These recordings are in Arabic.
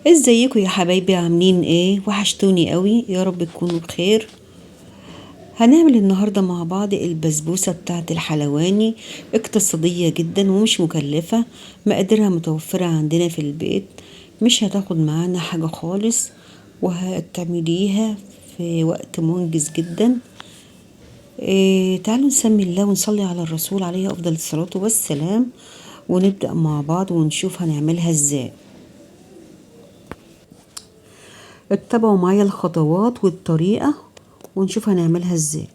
ازيكم يا حبايبي؟ عاملين ايه؟ وحشتوني قوي، يا رب تكونوا بخير. هنعمل النهارده مع بعض البسبوسه بتاعه الحلواني. اقتصاديه جدا ومش مكلفه، مقاديرها متوفره عندنا في البيت، مش هتاخد معانا حاجه خالص، وهتعمليها في وقت منجز جدا. تعالوا نسمي الله ونصلي على الرسول عليه افضل الصلاه والسلام، ونبدأ مع بعض ونشوف هنعملها ازاي. اتبعوا معايا الخطوات والطريقة ونشوف هنعملها ازاي.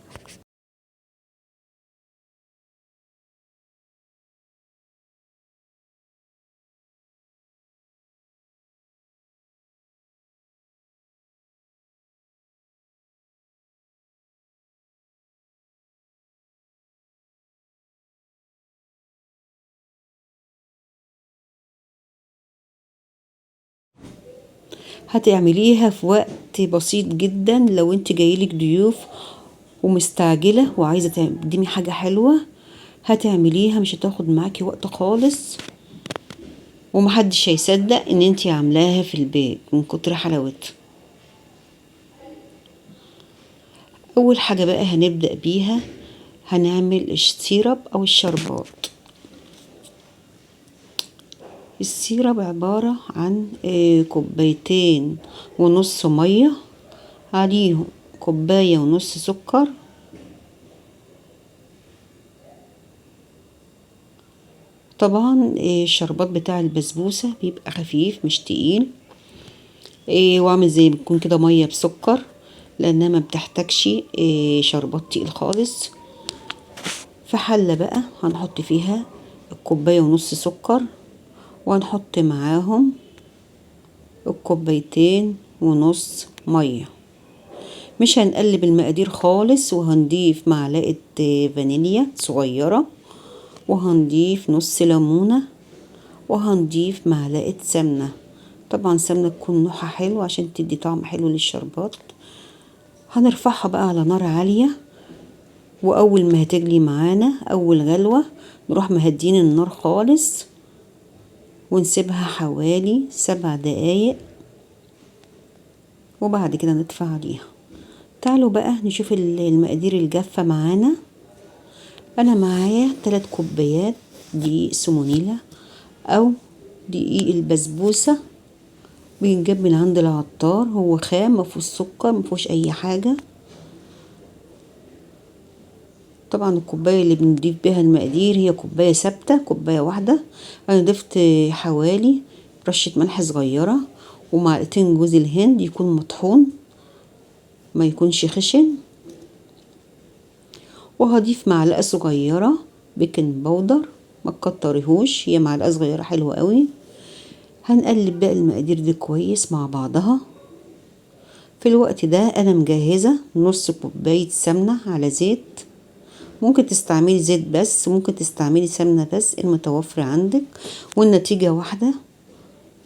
هتعمليها في وقت بسيط جدا لو انت جايلك ضيوف ومستعجلة وعايزة تقدمي حاجة حلوة. هتعمليها مش هتاخد معاكي وقت خالص، ومحدش هيصدق ان انت عاملاها في البيت من كتر حلاوتها. اول حاجة بقى هنبدأ بيها، هنعمل السيرب او الشربات. السيرب عبارة عن كوبايتين ونص مية، عليهم كوباية ونص سكر. طبعا الشربات بتاع البسبوسة بيبقى خفيف مش تقيل، وعامل زي بتكون كده مية بسكر، لانها ما بتحتاجش شربات تقيل خالص. في حلة بقى هنحط فيها الكوباية ونص سكر، وهنحط معاهم الكوبايتين ونص مية. مش هنقلب المقادير خالص، وهنضيف معلقة فانيليا صغيرة، وهنضيف نص ليمونة، وهنضيف معلقة سمنة. طبعا سمنة تكون نوعها حلو عشان تدي طعم حلو للشربات. هنرفعها بقى على نار عالية، وأول ما هتجلي معانا أول غلوة نروح مهدين النار خالص، ونسيبها حوالي 7 دقايق، وبعد كده نطفي عليها. تعالوا بقى نشوف المقادير الجافة معانا. أنا معايا 3 كوبايات دقيق سمونيلا أو دقيق البسبوسة، بينجاب من عند العطار، هو خام مفيهوش سكر مفيهوش أي حاجة. طبعا الكوباية اللي بنضيف بيها المقادير هي كوباية ثابتة، كوباية واحدة. أنا ضفت حوالي رشة ملح صغيرة، ومعلقتين جوز الهند يكون مطحون ما يكونش خشن، وهضيف معلقة صغيرة بيكنج باودر، ما تكتريهوش، هي معلقة صغيرة حلوة قوي. هنقلب بقى المقادير دي كويس مع بعضها. في الوقت ده انا مجهزة نص كوباية سمنة على زيت، ممكن تستعملي زيت بس، ممكن تستعملي سمنة بس، المتوفر عندك، والنتيجة واحدة،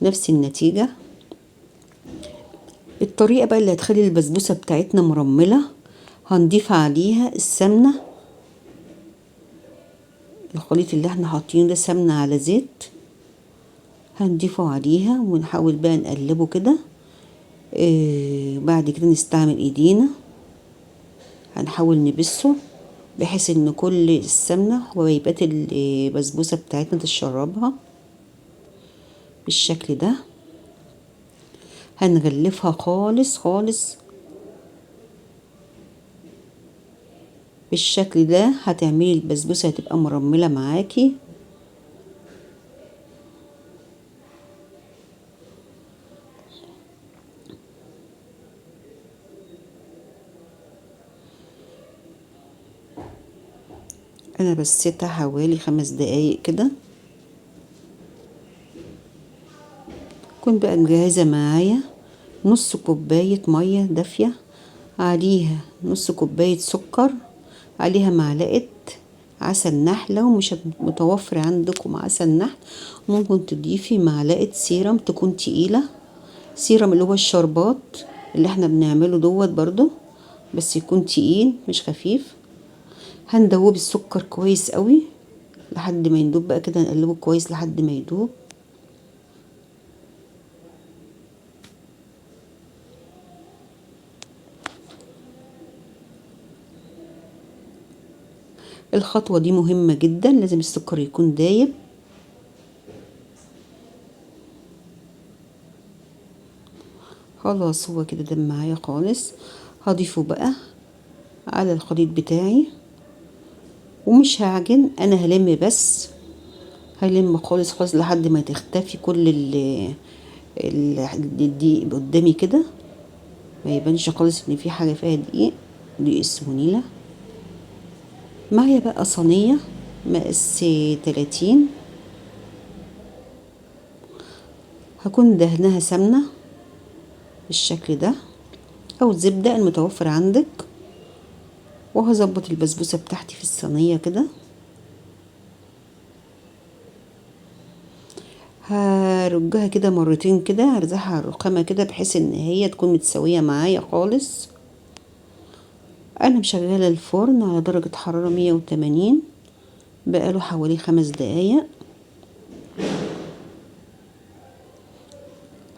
نفس النتيجة. الطريقة بقى اللي هتخلي البسبوسة بتاعتنا مرملة، هنضيف عليها السمنة، الخليط اللي احنا حاطينه ده سمنة على زيت، هنضيفه عليها ونحاول بقى نقلبه كده. بعد كده نستعمل ايدينا، هنحاول نبسه بحيث ان كل السمنة وبيبات البسبوسة بتاعتنا تشربها بالشكل ده. هنغلفها خالص خالص بالشكل ده، هتعملي البسبوسة هتبقى مرملة معاكي. انا بسيتها حوالي 5 دقايق كده. كنت بقى مجهزة معايا نص كوباية مية دافية، عليها نص كوباية سكر، عليها معلقة عسل نحل. لو مش متوفر عندكم عسل نحل، ممكن تضيفي معلقة سيرم تكون تقيلة، سيرم اللي هو الشربات اللي احنا بنعمله دوت برضو، بس يكون تقيل مش خفيف. هندوب السكر كويس قوي لحد ما يدوب بقى كده، نقلبه كويس لحد ما يدوب. الخطوة دي مهمة جدا، لازم السكر يكون دايب. خلاص هو كده داب معايا خالص. هضيفه بقى على الخليط بتاعي، ومش هعجن، انا هلم بس، هلم خالص خالص لحد ما تختفي كل الدقيق قدامي كده، ما يبانش خالص ان في حاجة فيها دقيق. دقيق السمونيلة. معايا بقى صينية مقاس 30، هكون دهنها سمنة بالشكل ده او زبدة المتوفر عندك، وهظبط البسبوسة بتاعتي في الصينية كده. هرجها كده مرتين كده، هرزعها على الرخامة كده بحيث ان هي تكون متساوية معايا خالص. انا مشغلة الفرن على درجة حرارة 180 بقاله حوالي 5 دقايق.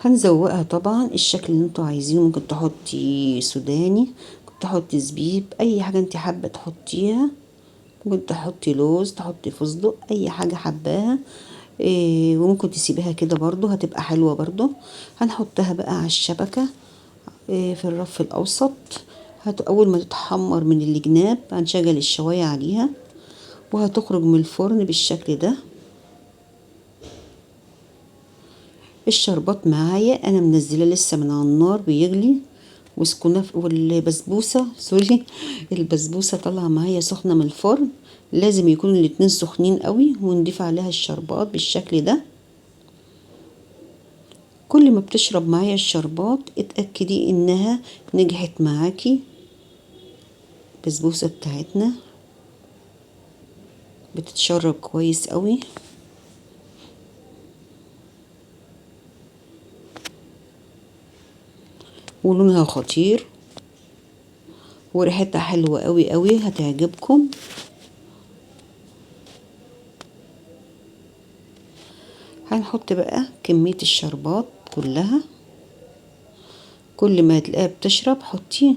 هنزوقها طبعا الشكل اللي انتوا عايزينه، ممكن تحطي سوداني، ممكن تحطي زبيب، اي حاجة انت حابة تحطيها، ممكن تحطي لوز، تحطي فستق، اي حاجة حباها. وممكن تسيبيها كده برضو هتبقى حلوة برضو. هنحطها بقى على الشبكة في الرف الاوسط. اول ما تتحمر من الجناب هنشغل الشواية عليها، وهتخرج من الفرن بالشكل ده. الشربات معايا انا منزله لسه من على النار بيغلي، والبسبوسه سوري البسبوسه طالعه معايا سخنه من الفرن. لازم يكونوا الاتنين سخنين قوي، ونضيف عليها الشربات بالشكل ده. كل ما بتشرب معايا الشربات اتأكدي انها نجحت معاكي. البسبوسه بتاعتنا بتتشرب كويس قوي، ولونها خطير، وريحتها حلوة قوي قوي، هتعجبكم. هنحط بقى كمية الشربات كلها، كل ما تلاقيها بتشرب حطيه.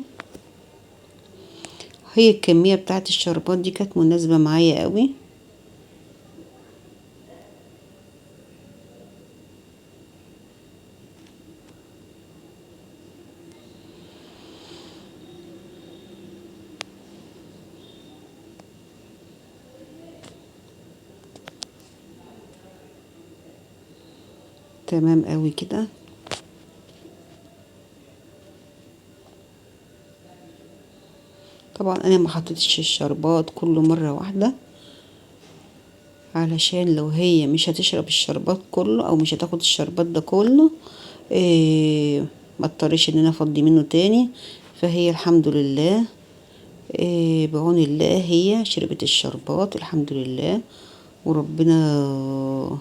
هي الكمية بتاعت الشربات دي كانت مناسبة معايا قوي. تمام قوي كده. طبعا انا ما حطيتش الشربات كله مرة واحدة، علشان لو هي مش هتشرب الشربات كله او مش هتاخد الشربات ده كله، ما اضطرش ان انا افضي منه تاني. فهي الحمد لله، بعون الله هي شربت الشربات الحمد لله، وربنا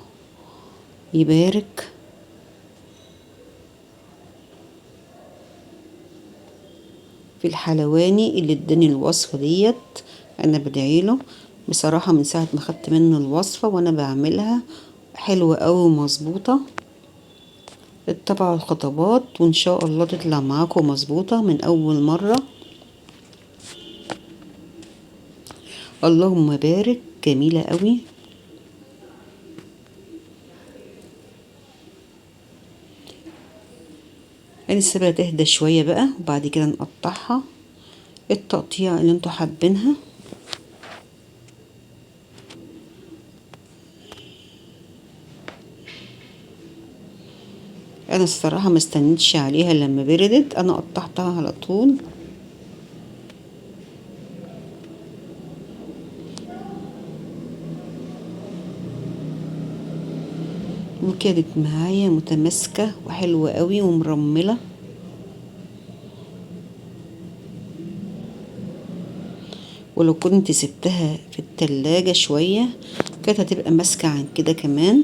يبارك. في الحلواني اللي اداني الوصفة ديت، انا بدعيله بصراحة من ساعة ما خدت منه الوصفة وانا بعملها حلوة قوي ومظبوطة. اتبعوا الخطوات وان شاء الله تطلع معاكم مظبوطة من اول مرة. اللهم بارك، جميلة قوي. هنسيبها تهدى شوية بقى، وبعد كده نقطعها التقطيع اللي انتوا حابينها. انا الصراحة ما استنيتش عليها لما بردت، انا قطعتها على طول. وكانت معايا متماسكة وحلوة قوي ومرملة. ولو كنت سبتها في التلاجة شوية كانت هتبقى ماسكة عن كده كمان.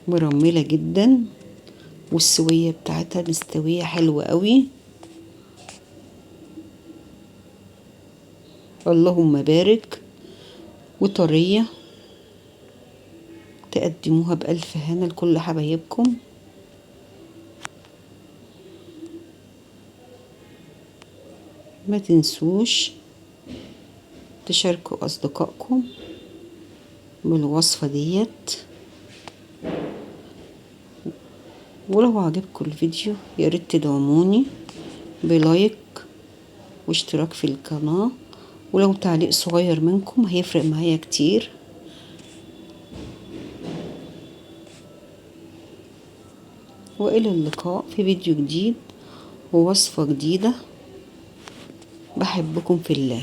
مرملة جدا، والسوية بتاعتها مستوية حلوة قوي. اللهم بارك. وطرية، تقدموها بألف هنا لكل حبايبكم. ما تنسوش تشاركوا أصدقائكم بالوصفة ديت، ولو عجبكم الفيديو ياريت تدعموني بلايك واشتراك في القناة، ولو تعليق صغير منكم هيفرق معايا كتير. وإلى اللقاء في فيديو جديد ووصفة جديدة. بحبكم في الله.